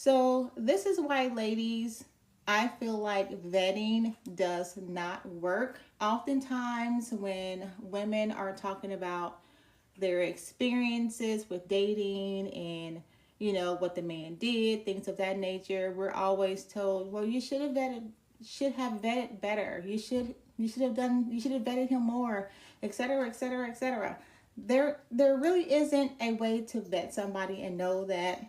So, this is why, ladies, I feel like vetting does not work. Oftentimes, when women are talking about their experiences with dating and what the man did, things of that nature, we're always told, well, you should have vetted better. You should have vetted him more, etc., etc., etc. There really isn't a way to vet somebody and know that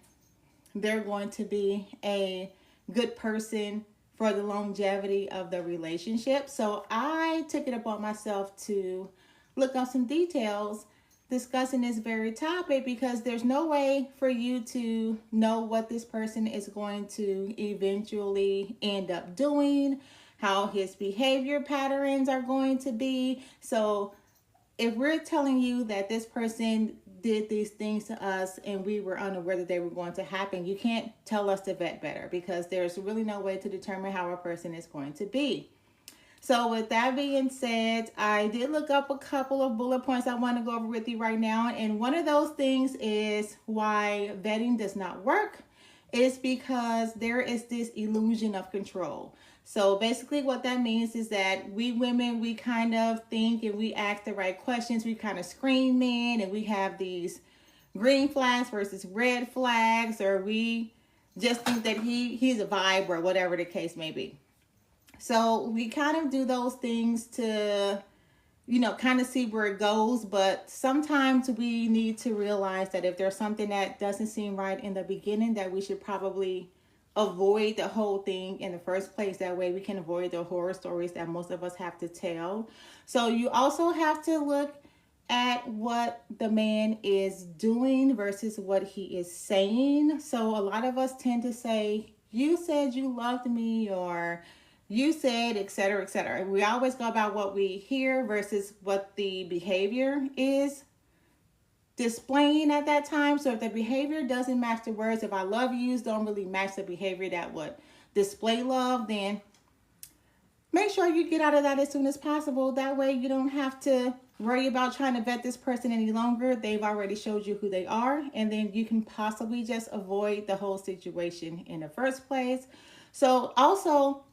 they're going to be a good person for the longevity of the relationship. So I took it upon myself to look up some details discussing this very topic, because there's no way for you to know what this person is going to eventually end up doing, how his behavior patterns are going to be. So if we're telling you that this person did these things to us and we were unaware that they were going to happen, you can't tell us to vet better, because there's really no way to determine how a person is going to be. So, with that being said, I did look up a couple of bullet points I want to go over with you right now. And one of those things is why vetting does not work, is because there is this illusion of control. So basically what that means is that we women, we kind of think and we ask the right questions. We kind of screen men and we have these green flags versus red flags, or we just think that he's a vibe or whatever the case may be. So we kind of do those things to, kind of see where it goes. But sometimes we need to realize that if there's something that doesn't seem right in the beginning, that we should probably avoid the whole thing in the first place. That way we can avoid the horror stories that most of us have to tell. So you also have to look at what the man is doing versus what he is saying. So a lot of us tend to say, you said you loved me, or you said, etc., etc. We always go about what we hear versus what the behavior is displaying at that time. So if the behavior doesn't match the words, if I love yous don't really match the behavior that would display love, then make sure you get out of that as soon as possible. That way you don't have to worry about trying to vet this person any longer. They've already showed you who they are, and then you can possibly just avoid the whole situation in the first place. So also,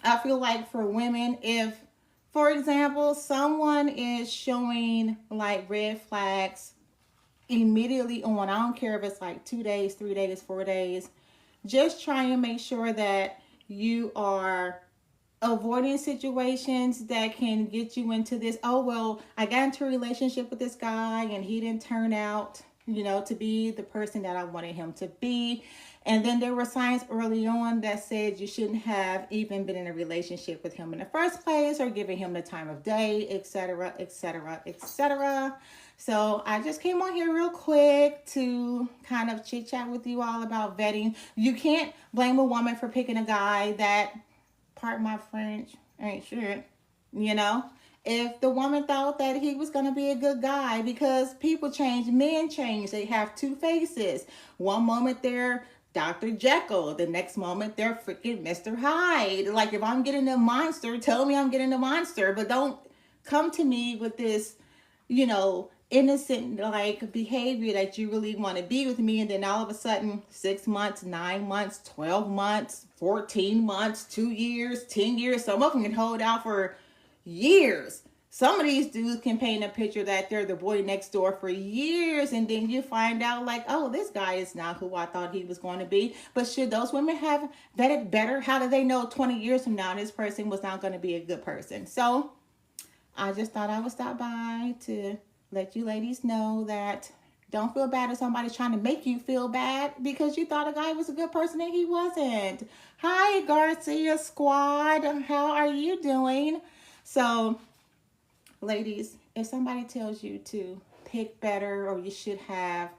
I feel like for women, if, for example, someone is showing like red flags immediately on, I don't care if it's like 2 days, 3 days, 4 days, just try and make sure that you are avoiding situations that can get you into this, oh, well, I got into a relationship with this guy and he didn't turn out, to be the person that I wanted him to be. And then there were signs early on that said you shouldn't have even been in a relationship with him in the first place, or giving him the time of day, etc., etc., etc. So I just came on here real quick to kind of chit chat with you all about vetting. You can't blame a woman for picking a guy that, pardon my French, ain't shit, if the woman thought that he was going to be a good guy, because people change, men change, they have two faces. One moment they're Dr. Jekyll, the next moment they're freaking Mr. Hyde. Like, if I'm getting a monster, tell me I'm getting a monster, but don't come to me with this, innocent like behavior that you really want to be with me, and then all of a sudden 6 months, 9 months, 12 months, 14 months, 2 years, 10 years, some of them can hold out for years. Some of these dudes can paint a picture that they're the boy next door for years, and then you find out like, oh, this guy is not who I thought he was going to be. But should those women have vetted better? How do they know 20 years from now this person was not going to be a good person? So I just thought I would stop by to let you ladies know that don't feel bad if somebody's trying to make you feel bad because you thought a guy was a good person and he wasn't. Hi, Garcia Squad. How are you doing? So, ladies, if somebody tells you to pick better or you should have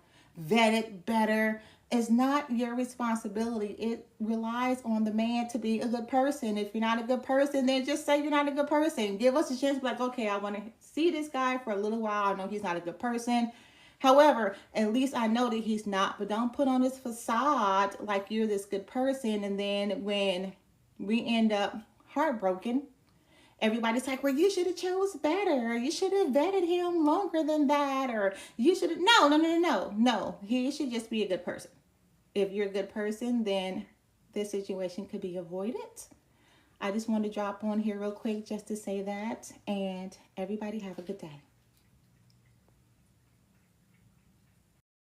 vetted better, it's not your responsibility. It relies on the man to be a good person. If you're not a good person, then just say you're not a good person. Give us a chance to be like, okay, I want to see this guy for a little while. I know he's not a good person. However, at least I know that he's not. But don't put on this facade like you're this good person. And then when we end up heartbroken, everybody's like, well, you should have chose better. Or you should have vetted him longer than that. Or you should have. No. He should just be a good person. if you're a good person, then this situation could be avoided. I just want to drop on here real quick just to say that. And everybody have a good day.